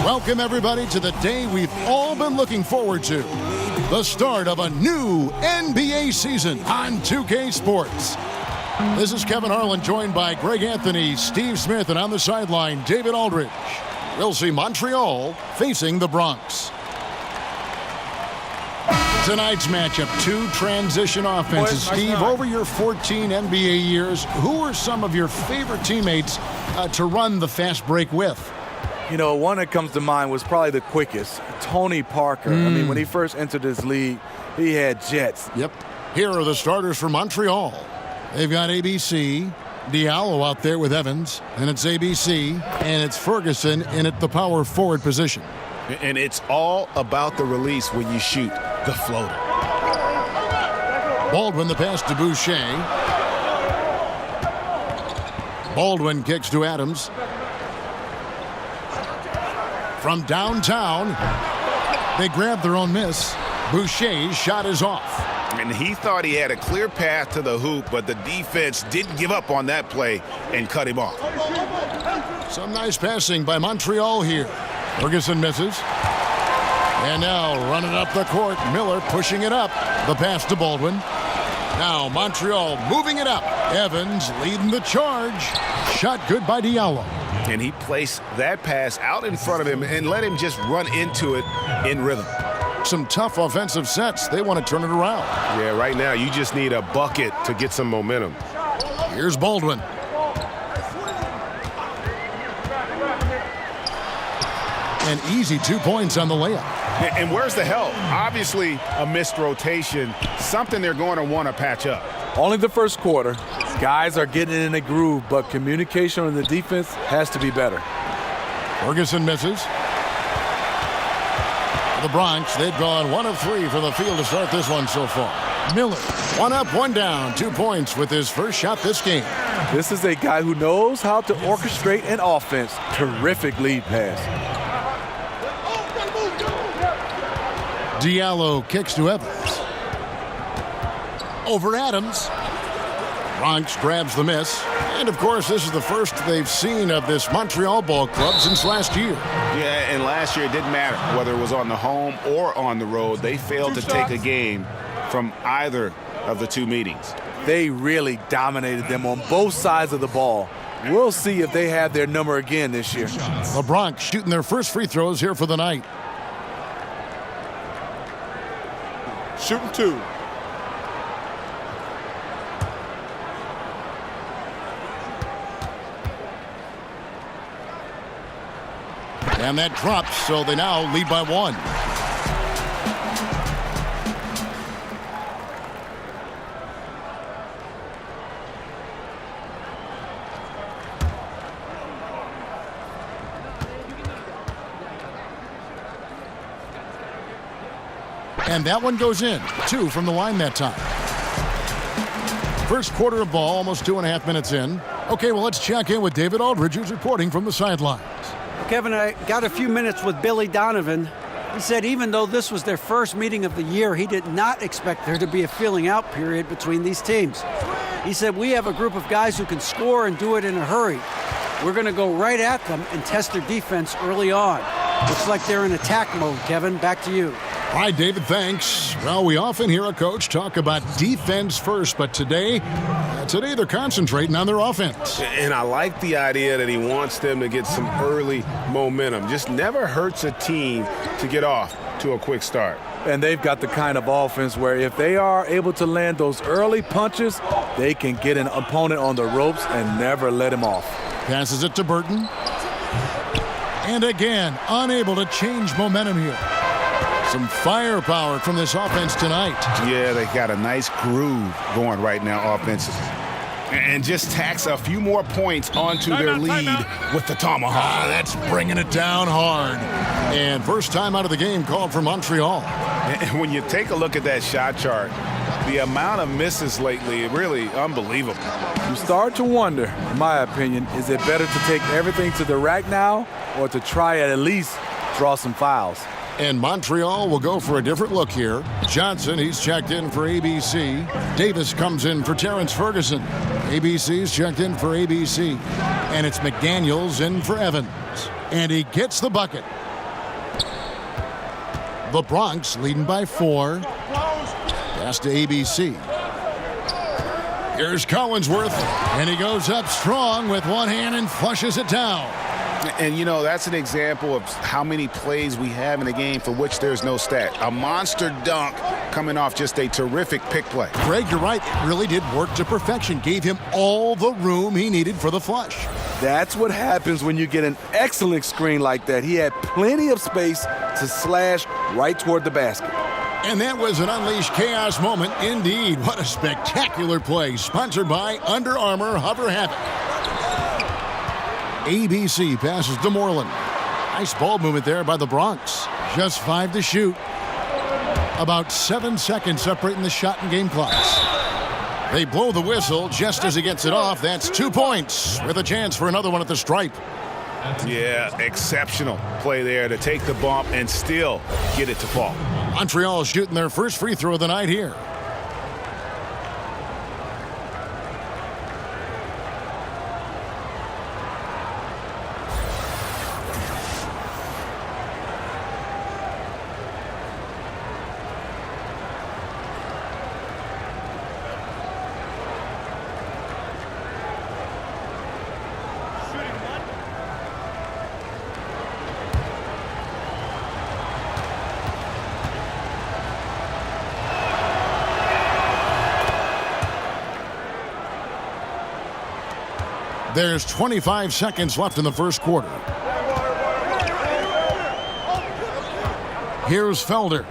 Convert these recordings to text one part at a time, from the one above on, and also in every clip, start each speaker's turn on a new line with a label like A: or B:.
A: Welcome, everybody, to the day we've all been looking forward to. The start of a new NBA season on 2K Sports. This is Kevin Harlan, joined by Greg Anthony, Steve Smith, and on the sideline, David Aldridge. We'll see Montreal facing the Bronx. Tonight's matchup, two transition offenses. Steve, over your 14 NBA years, who are some of your favorite teammates to run the fast break with?
B: You know, one that comes to mind was probably the quickest, Tony Parker. I mean, when he first entered this league, he had jets.
A: Yep. Here are the starters for Montreal. They've got ABC, Diallo out there with Evans, and it's ABC, and it's Ferguson in at the power forward position.
C: And it's all about the release when you shoot the floater.
A: Baldwin the pass to Boucher. Baldwin kicks to Adams. From downtown, they grab their own miss. Boucher's shot is off.
C: And he thought he had a clear path to the hoop, but the defense didn't give up on that play and cut him off.
A: Some nice passing by Montreal here. Ferguson misses. And now running up the court, Miller pushing it up. The pass to Baldwin. Now Montreal moving it up. Evans leading the charge. Shot good by Diallo.
C: And he placed that pass out in front of him and let him just run into it in rhythm.
A: Some tough offensive sets. They want to turn it around.
D: Yeah, right now you just need a bucket to get some momentum.
A: Here's Baldwin. An easy 2 points on the layup.
C: And where's the help? Obviously a missed rotation, something they're going to want to patch up.
B: Only the first quarter. Guys are getting in a groove, but communication on the defense has to be better.
A: Ferguson misses. The Bronx, they've gone 1 of 3 from the field to start this one so far. Miller, 1 up, 1 down, 2 points with his first shot this game.
B: This is a guy who knows how to orchestrate an offense. Terrific lead pass.
A: Diallo kicks to Evans. Over Adams. Bronx grabs the miss. And, of course, this is the first they've seen of this Montreal ball club since last year.
C: Yeah, and last year it didn't matter whether it was on the home or on the road. They failed to take a game from either of the two meetings.
B: They really dominated them on both sides of the ball. We'll see if they have their number again this year.
A: The Bronx shooting their first free throws here for the night.
D: Shooting 2.
A: And that drops, so they now lead by 1. And that one goes in. 2 from the line that time. First quarter of ball, almost 2.5 minutes in. Okay, well, let's check in with David Aldridge, who's reporting from the sidelines.
E: Kevin, I got a few minutes with Billy Donovan. He said even though this was their first meeting of the year, he did not expect there to be a feeling out period between these teams. He said, we have a group of guys who can score and do it in a hurry. We're going to go right at them and test their defense early on. Looks like they're in attack mode, Kevin. Back to you.
A: All right, David, thanks. Well, we often hear a coach talk about defense first, but today they're concentrating on their offense.
D: And I like the idea that he wants them to get some early momentum. Just never hurts a team to get off to a quick start.
B: And they've got the kind of offense where if they are able to land those early punches, they can get an opponent on the ropes and never let him off.
A: Passes it to Burton. And again, unable to change momentum here. Some firepower from this offense tonight.
C: Yeah, they got a nice groove going right now offensively. And just tacks a few more points onto their lead with the tomahawk.
A: That's bringing it down hard. And first time out of the game called for Montreal.
C: And when you take a look at that shot chart, the amount of misses lately, really unbelievable.
B: You start to wonder, in my opinion, is it better to take everything to the rack now or to try at least draw some fouls?
A: And Montreal will go for a different look here. Johnson, he's checked in for ABC. Davis comes in for Terrence Ferguson. ABC's checked in for ABC. And it's McDaniels in for Evans. And he gets the bucket. The Bronx leading by 4. Pass to ABC. Here's Collinsworth. And he goes up strong with one hand and flushes it down.
C: And, you know, that's an example of how many plays we have in a game for which there's no stat. A monster dunk coming off just a terrific pick play.
A: Greg, you're right. It really did work to perfection. Gave him all the room he needed for the flush.
B: That's what happens when you get an excellent screen like that. He had plenty of space to slash right toward the basket.
A: And that was an unleashed chaos moment indeed. What a spectacular play. Sponsored by Under Armour Hover Havoc. ABC passes to Moreland. Nice ball movement there by the Bronx. Just 5 to shoot. About 7 seconds separating the shot and game clocks. They blow the whistle just as he gets it off. That's 2 points with a chance for another one at the stripe.
C: Yeah, exceptional play there to take the bump and still get it to fall.
A: Montreal shooting their first free throw of the night here. There's 25 seconds left in the first quarter. Here's Felder.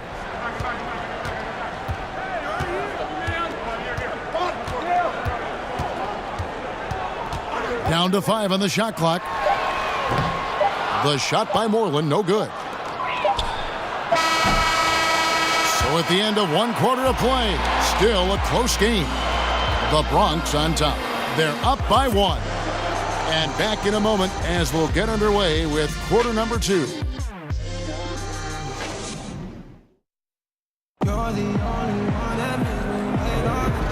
A: Down to 5 on the shot clock. The shot by Moreland, no good. So at the end of 1 quarter of play, still a close game. The Bronx on top. They're up by 1. And back in a moment as we'll get underway with quarter number 2.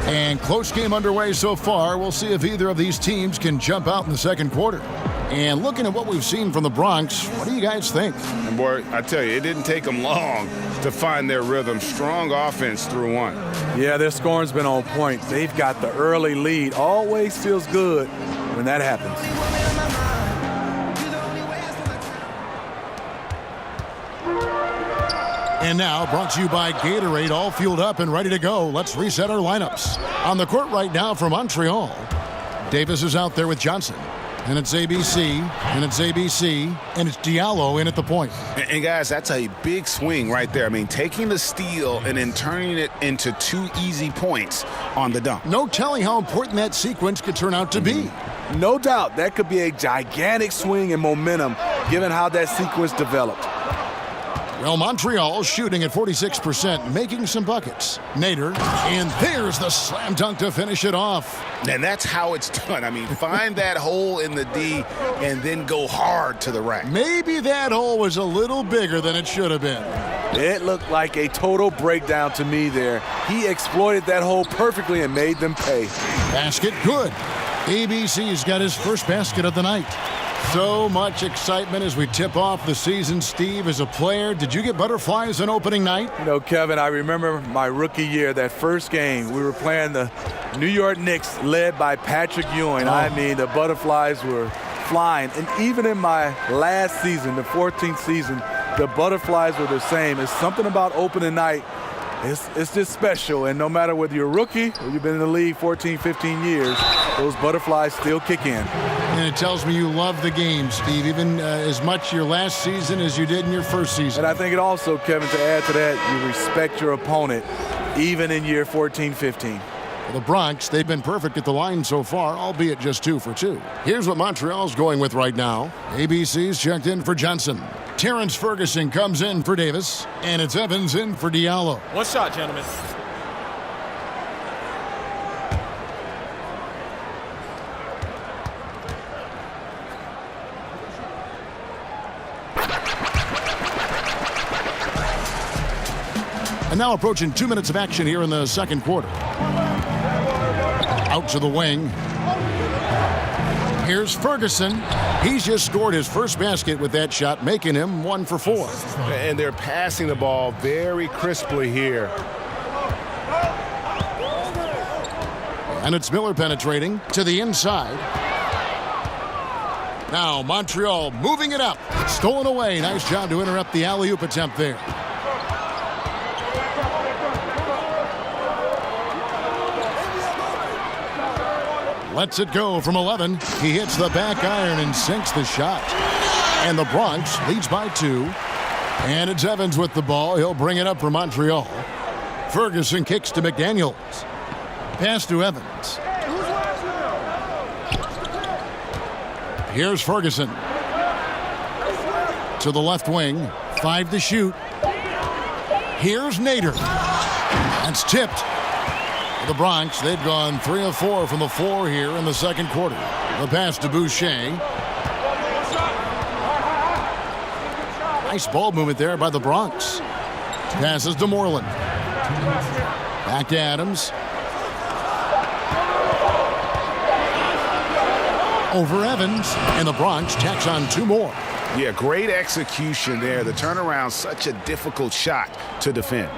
A: And close game underway so far. We'll see if either of these teams can jump out in the second quarter. And looking at what we've seen from the Bronx, what do you guys think?
C: And boy, I tell you, it didn't take them long to find their rhythm. Strong offense through 1.
B: Yeah, their scoring's been on point. They've got the early lead. Always feels good when that happens.
A: And now, brought to you by Gatorade, all fueled up and ready to go. Let's reset our lineups. On the court right now for Montreal, Davis is out there with Johnson. And it's ABC, and it's ABC, and it's Diallo in at the point.
C: And guys, that's a big swing right there. I mean, taking the steal and then turning it into 2 easy points on the dunk.
A: No telling how important that sequence could turn out to be.
B: No doubt that could be a gigantic swing in momentum given how that sequence developed.
A: Well, Montreal shooting at 46%, making some buckets. Nader, and there's the slam dunk to finish it off.
C: And that's how it's done. I mean, find that hole in the D and then go hard to the rack.
A: Maybe that hole was a little bigger than it should have been.
B: It looked like a total breakdown to me there. He exploited that hole perfectly and made them pay.
A: Basket good. ABC's got his first basket of the night. So much excitement as we tip off the season. Steve, as a player, did you get butterflies on opening night?
B: You know, Kevin, I remember my rookie year, that first game. We were playing the New York Knicks, led by Patrick Ewing.
A: Oh.
B: I mean, the butterflies were flying. And even in my last season, the 14th season, the butterflies were the same. It's something about opening night. It's just special, and no matter whether you're a rookie or you've been in the league 14, 15 years, those butterflies still kick in.
A: And it tells me you love the game, Steve, even as much your last season as you did in your first season.
B: And I think it also, Kevin, to add to that, you respect your opponent, even in year 14, 15.
A: For the Bronx, they've been perfect at the line so far, albeit just 2 for 2. Here's what Montreal's going with right now. ABC's checked in for Johnson. Terrence Ferguson comes in for Davis, and it's Evans in for Diallo.
F: One shot, gentlemen.
A: And now approaching 2 minutes of action here in the second quarter. Out to the wing. Here's Ferguson. He's just scored his first basket with that shot, making him 1 for 4.
D: And they're passing the ball very crisply here.
A: And it's Miller penetrating to the inside. Now Montreal moving it up. Stolen away. Nice job to interrupt the alley-oop attempt there. Lets it go from 11. He hits the back iron and sinks the shot. And the Bronx leads by 2. And it's Evans with the ball. He'll bring it up for Montreal. Ferguson kicks to McDaniels. Pass to Evans. Here's Ferguson. To the left wing. 5 to shoot. Here's Nader. That's tipped. The Bronx, they've gone 3 of 4 from the floor here in the second quarter. The pass to Boucher. Nice ball movement there by the Bronx. Passes to Moreland. Back to Adams. Over Evans, and the Bronx tacks on 2 more.
D: Yeah, great execution there. The turnaround, such a difficult shot to defend.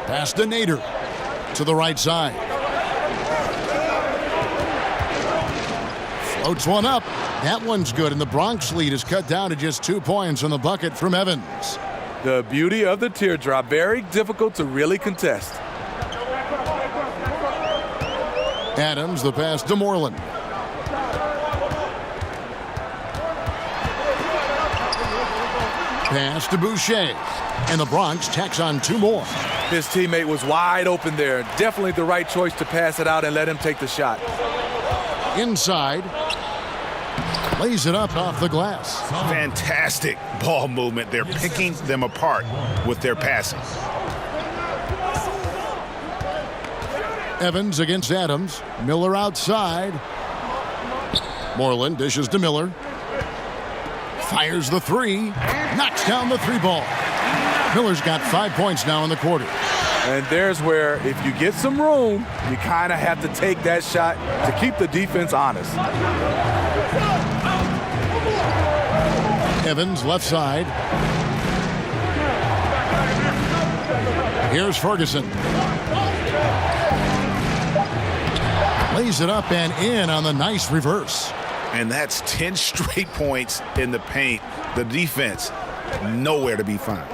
A: Pass to Nader. To the right side. Floats one up. That one's good, and the Bronx lead is cut down to just 2 points on the bucket from Evans.
B: The beauty of the teardrop, very difficult to really contest.
A: Adams, the pass to Moreland. Pass to Boucher. And the Bronx tacks on 2 more.
B: His teammate was wide open there. Definitely the right choice to pass it out and let him take the shot.
A: Inside. Lays it up off the glass.
D: Fantastic ball movement. They're picking them apart with their passing.
A: Evans against Adams. Miller outside. Moreland dishes to Miller. Fires the 3. Knocks down the 3 ball. Miller's got 5 points now in the quarter.
B: And there's where, if you get some room, you kind of have to take that shot to keep the defense honest.
A: Evans left side. Here's Ferguson. Lays it up and in on the nice reverse.
D: And that's 10 straight points in the paint. The defense, nowhere to be found.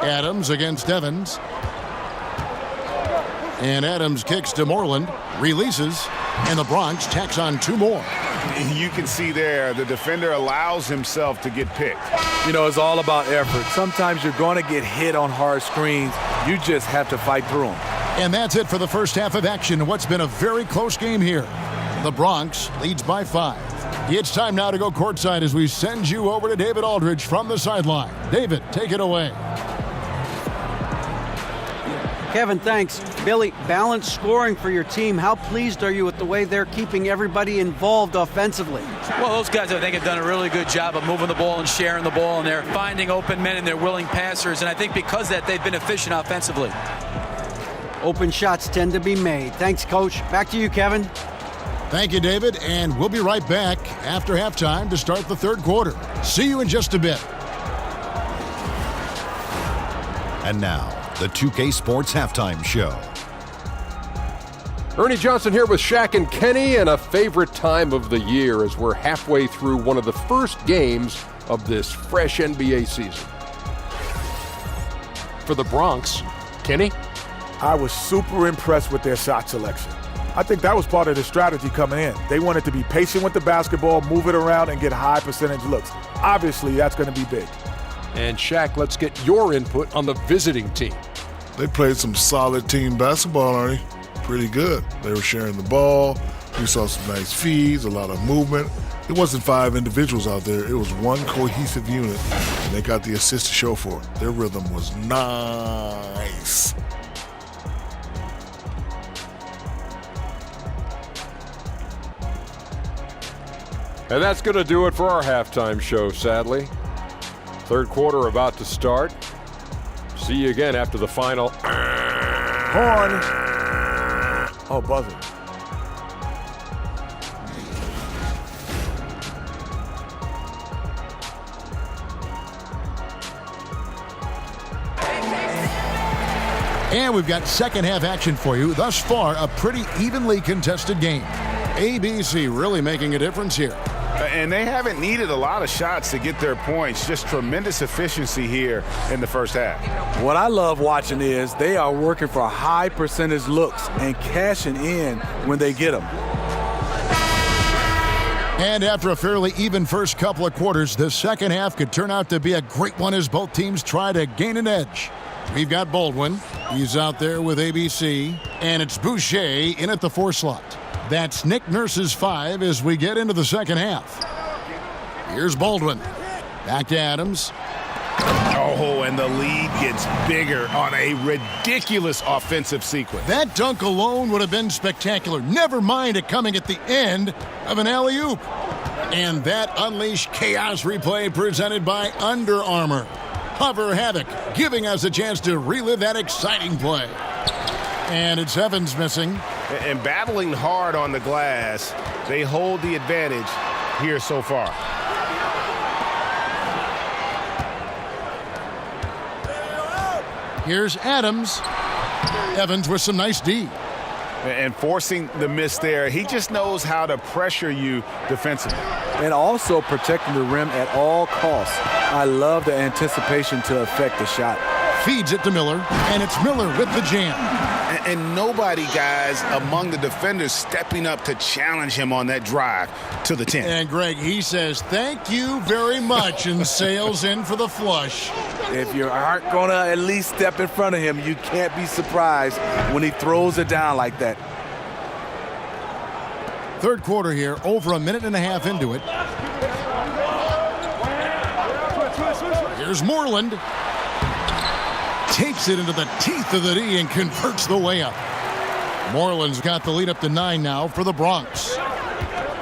A: Adams against Evans. And Adams kicks to Moreland. Releases. And the Bronx tacks on 2 more.
D: You can see there the defender allows himself to get picked.
B: You know, it's all about effort. Sometimes you're going to get hit on hard screens. You just have to fight through them.
A: And that's it for the first half of action in what's been a very close game here. The Bronx leads by 5. It's time now to go courtside as we send you over to David Aldridge from the sideline. David, take it away.
E: Kevin, thanks. Billy, balanced scoring for your team. How pleased are you with the way they're keeping everybody involved offensively?
F: Well, those guys, I think, have done a really good job of moving the ball and sharing the ball, and they're finding open men and they're willing passers, and I think because of that, they've been efficient offensively.
E: Open shots tend to be made. Thanks, Coach. Back to you, Kevin.
A: Thank you, David, and we'll be right back after halftime to start the third quarter. See you in just a bit.
G: And now, the 2K Sports Halftime Show.
H: Ernie Johnson here with Shaq and Kenny, and a favorite time of the year as we're halfway through one of the first games of this fresh NBA season. For the Bronx, Kenny?
I: I was super impressed with their shot selection. I think that was part of the strategy coming in. They wanted to be patient with the basketball, move it around, and get high percentage looks. Obviously, that's going to be big.
H: And Shaq, let's get your input on the visiting team.
J: They played some solid team basketball, Ernie. Pretty good. They were sharing the ball. We saw some nice feeds, a lot of movement. It wasn't 5 individuals out there. It was one cohesive unit, and they got the assist to show for it. Their rhythm was nice.
H: And that's going to do it for our halftime show, sadly. Third quarter about to start. See you again after the final.
I: Oh, buzzer.
A: And we've got second half action for you. Thus far, a pretty evenly contested game. ABC really making a difference here.
D: And they haven't needed a lot of shots to get their points. Just tremendous efficiency here in the first half.
B: What I love watching is they are working for high percentage looks and cashing in when they get them.
A: And after a fairly even first couple of quarters, the second half could turn out to be a great one as both teams try to gain an edge. We've got Baldwin. He's out there with ABC. And it's Boucher in at the 4 slot. That's Nick Nurse's 5 as we get into the second half. Here's Baldwin. Back to Adams.
D: Oh, and the lead gets bigger on a ridiculous offensive sequence.
A: That dunk alone would have been spectacular. Never mind it coming at the end of an alley-oop. And that unleashed chaos replay presented by Under Armour. Hover Havoc, giving us a chance to relive that exciting play. And it's Evans missing.
D: And battling hard on the glass, they hold the advantage here so far.
A: Here's Adams. Evans with some nice D.
D: And forcing the miss there, he just knows how to pressure you defensively.
B: And also protecting the rim at all costs. I love the anticipation to affect the shot.
A: Feeds it to Miller, and it's Miller with the jam.
D: And nobody, guys, among the defenders stepping up to challenge him on that drive to the 10.
A: And Greg, he says, thank you very much, and sails in for the flush.
B: If you aren't going to at least step in front of him, you can't be surprised when he throws it down like that.
A: Third quarter here, over a minute and a half into it. Here's Moreland. Takes it into the teeth of the D and converts the layup. Moreland's got the lead up to 9 now for the Bronx.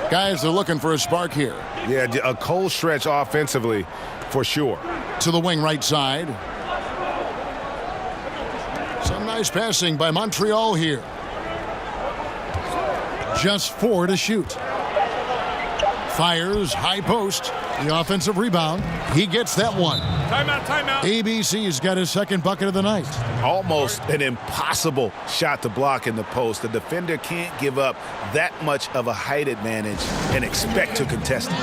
A: Guys, they're looking for a spark here.
D: Yeah, a cold stretch offensively for sure.
A: To the wing right side. Some nice passing by Montreal here. Just 4 to shoot. Fires, high post. The offensive rebound. He gets that one.
K: Timeout, timeout.
A: ABC's got his second bucket of the night.
D: Almost an impossible shot to block in the post. The defender can't give up that much of a height advantage and expect to contest it.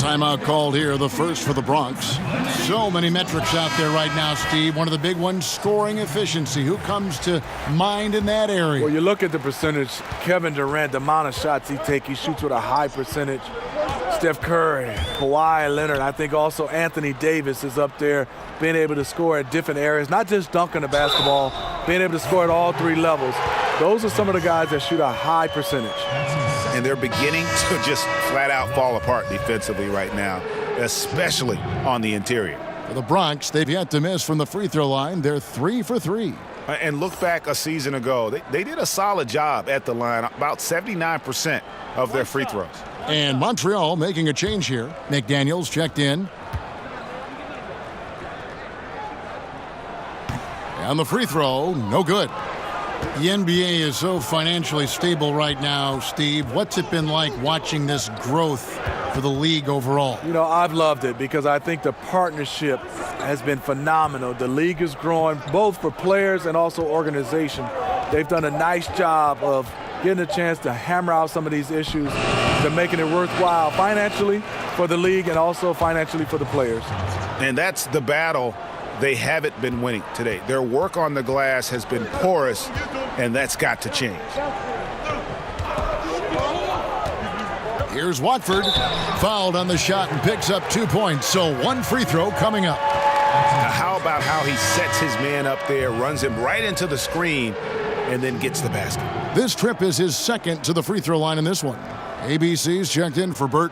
A: Timeout called here, the first for the Bronx. So many metrics out there right now, Steve. One of the big ones, scoring efficiency. Who comes to mind in that area?
B: Well, you look at the percentage. Kevin Durant, the amount of shots he takes, he shoots with a high percentage. Steph Curry, Kawhi Leonard. I think also Anthony Davis is up there being able to score at different areas, not just dunking the basketball, being able to score at all 3 levels. Those are some of the guys that shoot a high percentage.
D: And they're beginning to just flat out fall apart defensively right now, especially on the interior.
A: For the Bronx, they've yet to miss from the free throw line. They're 3 for 3.
D: And look back a season ago, they did a solid job at the line, about 79% of their free throws.
A: And Montreal making a change here. McDaniels checked in. And the free throw, no good. The NBA is so financially stable right now, Steve. What's it been like watching this growth for the league overall?
B: You know, I've loved it because I think the partnership has been phenomenal. The league is growing both for players and also organization. They've done a nice job of getting a chance to hammer out some of these issues, to making it worthwhile financially for the league and also financially for the players.
D: And that's the battle they haven't been winning today. Their work on the glass has been porous, and that's got to change.
A: Here's Watford, fouled on the shot and picks up 2 points, so 1 free throw coming up.
D: How about how he sets his man up there, runs him right into the screen, and then gets the basket.
A: This trip is his second to the free throw line in this one. ABC's checked in for Burt.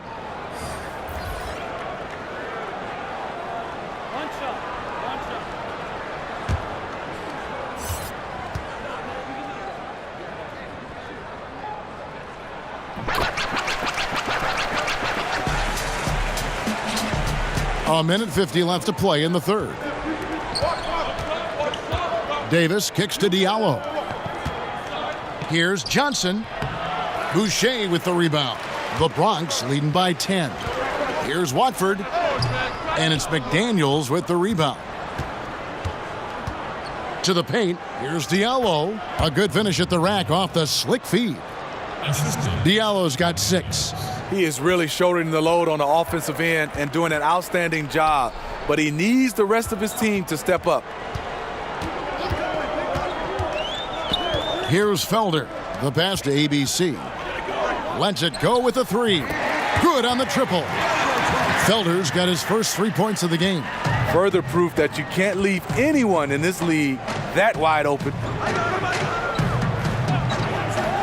A: A minute 50 left to play in the third. Davis kicks to Diallo. Here's Johnson. Boucher with the rebound. The Bronx leading by 10. Here's Watford. And it's McDaniels with the rebound. To the paint. Here's Diallo. A good finish at the rack off the slick feed. Diallo's got 6.
B: He is really shouldering the load on the offensive end and doing an outstanding job. But he needs the rest of his team to step up.
A: Here's Felder. The pass to ABC. Lets it go with a 3. Good on the triple. Felder's got his first 3 points of the game.
B: Further proof that you can't leave anyone in this league that wide open.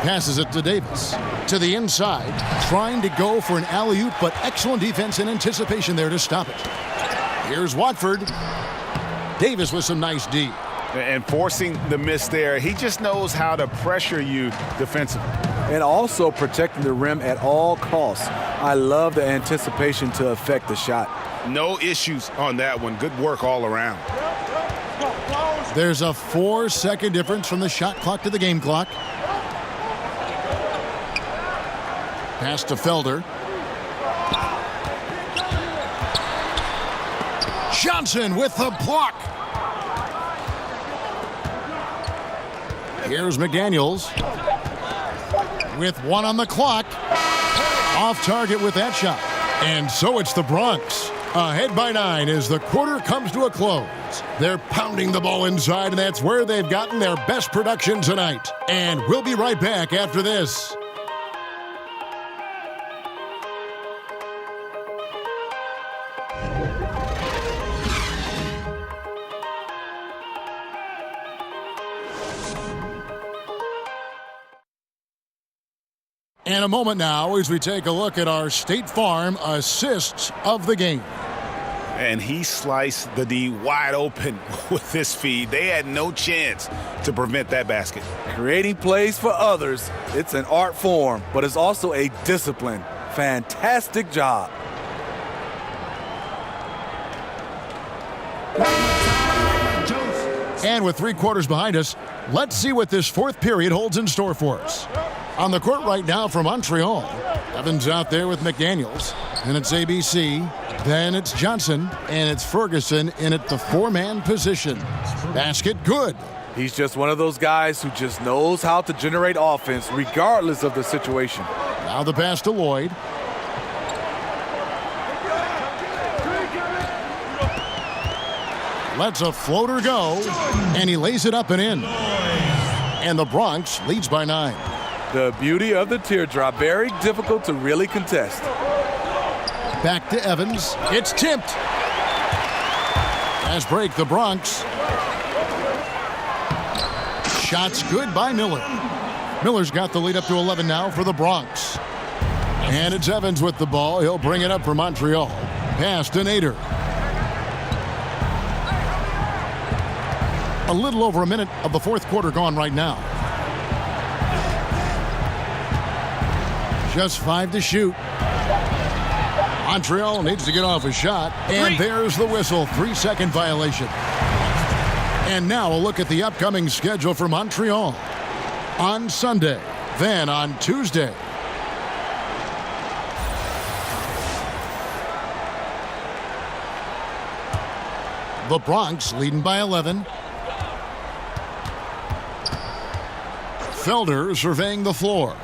A: Passes it to Davis. To the inside. Trying to go for an alley-oop, but excellent defense and anticipation there to stop it. Here's Watford. Davis with some nice D.
C: And forcing the miss there. He just knows how to pressure you defensively.
B: And also protecting the rim at all costs. I love the anticipation to affect the shot.
C: No issues on that one. Good work all around.
A: There's a 4-second difference from the shot clock to the game clock. Pass to Felder. Johnson with the block. Here's McDaniels with 1 on the clock. Off target with that shot. And so it's the Bronx. Ahead by 9 as the quarter comes to a close. They're pounding the ball inside, and that's where they've gotten their best production tonight. And we'll be right back after this. And a moment now as we take a look at our State Farm assists of the game.
C: And he sliced the D wide open with this feed. They had no chance to prevent that basket.
B: Creating plays for others, it's an art form, but it's also a discipline. Fantastic job.
A: And with 3 quarters behind us, let's see what this 4th period holds in store for us. On the court right now from Montreal, Evans out there with McDaniels. And it's ABC, then it's Johnson, and it's Ferguson in at the 4-man position. Basket good.
B: He's just one of those guys who just knows how to generate offense regardless of the situation.
A: Now the pass to Lloyd. Lets a floater go, and he lays it up and in. And the Bronx leads by 9.
B: The beauty of the teardrop, very difficult to really contest.
A: Back to Evans. It's tipped. Fast break, the Bronx. Shots good by Miller. Miller's got the lead up to 11 now for the Bronx. And it's Evans with the ball. He'll bring it up for Montreal. Pass to Nader. A little over a minute of the 4th quarter gone right now. Just 5 to shoot. Montreal needs to get off a shot. And there's the whistle. 3-second violation. And now a look at the upcoming schedule for Montreal. On Sunday, then on Tuesday. The Bronx leading by 11. Felder surveying the floor.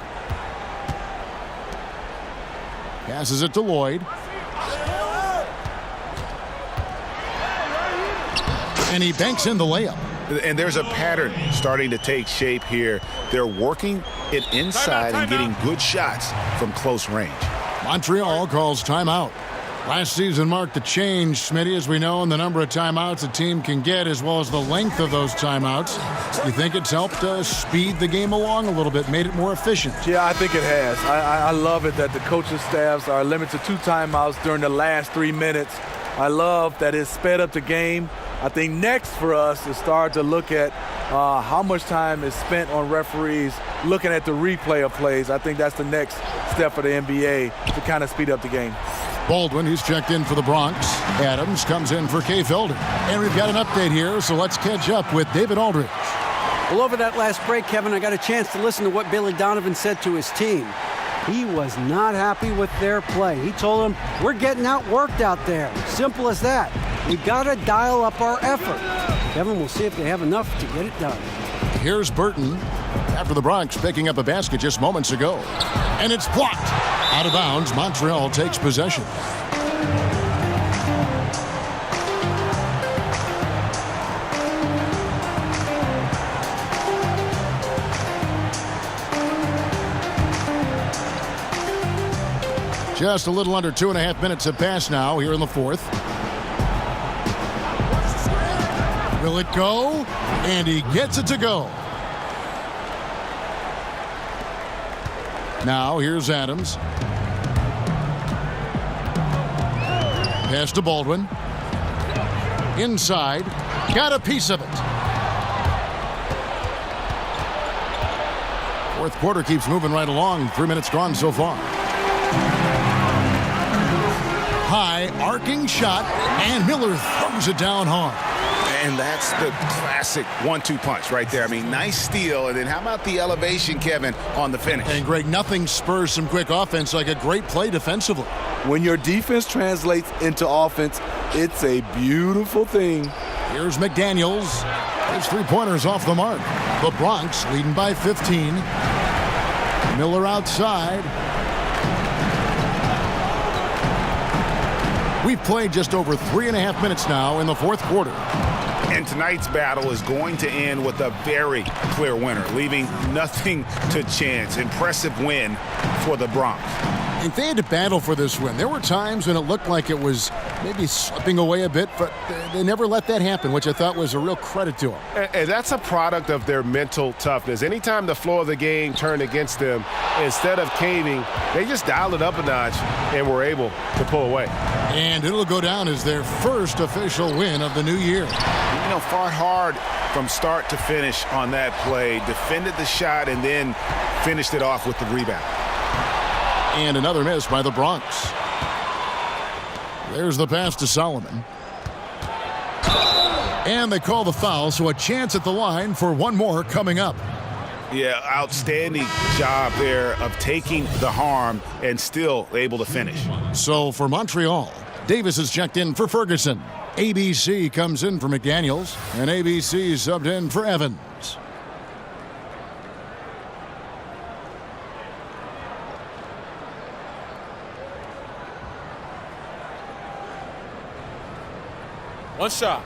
A: Passes it to Lloyd. And he banks in the layup.
C: And there's a pattern starting to take shape here. They're working it inside and getting good shots from close range.
A: Montreal calls timeout. Last season marked a change, Smitty, as we know, in the number of timeouts a team can get, as well as the length of those timeouts. You think it's helped speed the game along a little bit, made it more efficient?
B: Yeah, I think it has. I love it that the coaching staffs are limited to 2 timeouts during the last 3 minutes. I love that it's sped up the game. I think next for us is start to look at how much time is spent on referees looking at the replay of plays. I think that's the next step for the NBA to kind of speed up the game.
A: Baldwin, who's checked in for the Bronx. Adams comes in for Kay Felder. And we've got an update here, so let's catch up with David Aldridge.
E: Well, over that last break, Kevin, I got a chance to listen to what Billy Donovan said to his team. He was not happy with their play. He told them, we're getting outworked out there. Simple as that. We got to dial up our effort. Kevin, we'll see if they have enough to get it done.
A: Here's Burton after the Bronx picking up a basket just moments ago. And it's blocked. Out of bounds, Montreal takes possession. Just a little under 2.5 minutes have passed now here in the fourth. Will it go? And he gets it to go. Now here's Adams. Pass to Baldwin. Inside. Got a piece of it. Fourth quarter keeps moving right along. 3 minutes gone so far. High arcing shot, and Miller throws it down hard.
C: And that's the classic 1-2 punch right there. I mean, nice steal, and then how about the elevation, Kevin, on the finish?
A: And Greg, nothing spurs some quick offense like a great play defensively.
B: When your defense translates into offense, it's a beautiful thing.
A: Here's McDaniels. His three-pointers off the mark. The Bronx leading by 15. Miller outside. We've played just over 3.5 minutes now in the fourth quarter.
C: And tonight's battle is going to end with a very clear winner, leaving nothing to chance. Impressive win for the Bronx.
A: And they had to battle for this win. There were times when it looked like it was maybe slipping away a bit, but they never let that happen, which I thought was a real credit to them.
D: And that's a product of their mental toughness. Anytime the flow of the game turned against them, instead of caving, they just dialed it up a notch and were able to pull away.
A: And it'll go down as their first official win of the new year.
C: You know, fought hard from start to finish on that play, defended the shot, and then finished it off with the rebound.
A: And another miss by the Bronx. There's the pass to Solomon. And they call the foul, so a chance at the line for one more coming up.
C: Yeah, outstanding job there of taking the harm and still able to finish.
A: So for Montreal, Davis is checked in for Ferguson. ABC comes in for McDaniels, and ABC subbed in for Evans.
K: One shot.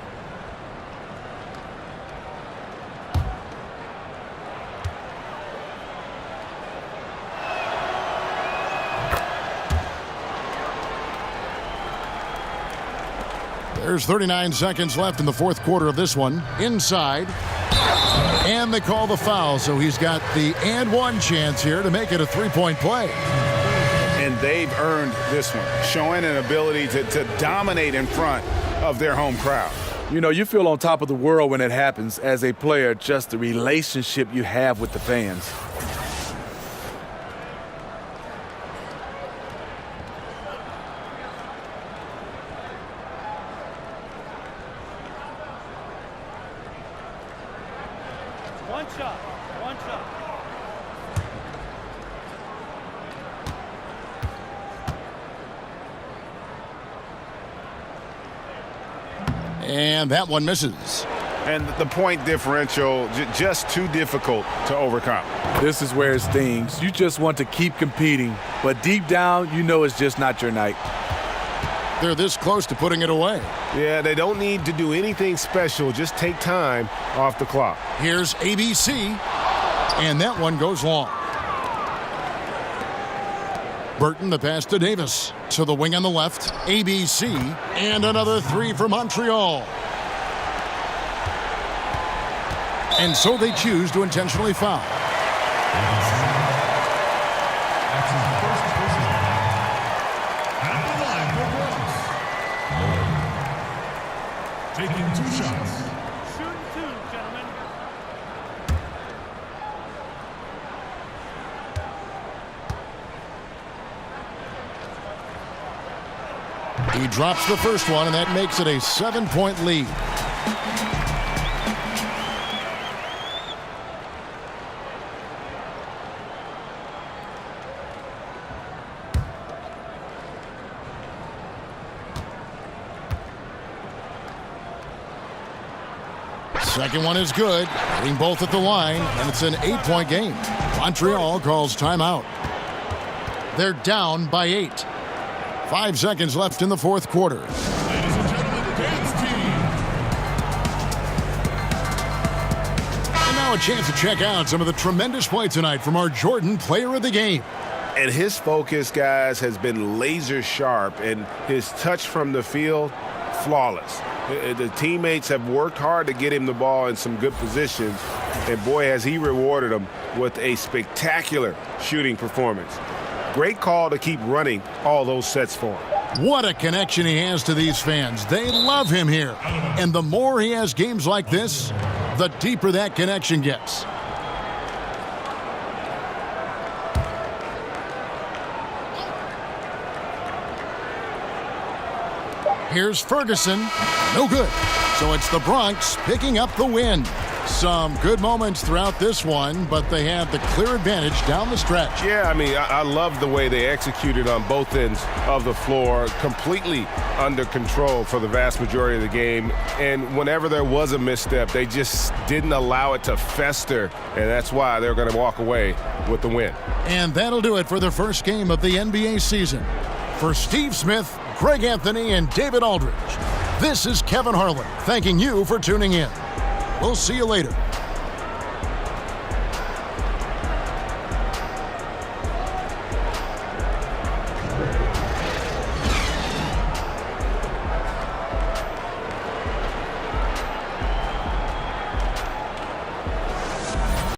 A: There's 39 seconds left in the fourth quarter of this one. Inside. And they call the foul, so he's got the and one chance here to make it a three-point play.
C: And they've earned this one, showing an ability to dominate in front of their home crowd.
B: You know, you feel on top of the world when it happens as a player, just the relationship you have with the fans.
K: One shot. One shot.
A: And that one misses.
C: And the point differential just too difficult to overcome.
B: This is where it stings. You just want to keep competing, but deep down, you know it's just not your night.
A: They're this close to putting it away.
D: Yeah, they don't need to do anything special. Just take time off the clock.
A: Here's ABC, and that one goes long. Burton, the pass to Davis. To the wing on the left, ABC, and another three for Montreal. And so they choose to intentionally foul.
L: Taking 2 shots.
K: Shooting 2, gentlemen.
A: He drops the first one, and that makes it a 7-point lead. Second one is good. Hitting both at the line, and it's an 8-point game. Montreal calls timeout. They're down by 8. 5 seconds left in the fourth quarter.
J: Ladies and gentlemen, the dance team.
A: And now a chance to check out some of the tremendous play tonight from our Jordan Player of the Game.
D: And his focus, guys, has been laser sharp, and his touch from the field, flawless. The teammates have worked hard to get him the ball in some good positions, and boy, has he rewarded them with a spectacular shooting performance. Great call to keep running all those sets for him.
A: What a connection he has to these fans. They love him here. And the more he has games like this, the deeper that connection gets. Here's Ferguson. No good. So it's the Bronx picking up the win. Some good moments throughout this one, but they have the clear advantage down the stretch.
D: Yeah, I mean, I love the way they executed on both ends of the floor, completely under control for the vast majority of the game. And whenever there was a misstep, they just didn't allow it to fester, and that's why they're going to walk away with the win.
A: And that'll do it for the first game of the NBA season. For Steve Smith, Greg Anthony, and David Aldridge, this is Kevin Harlan thanking you for tuning in. We'll see you later.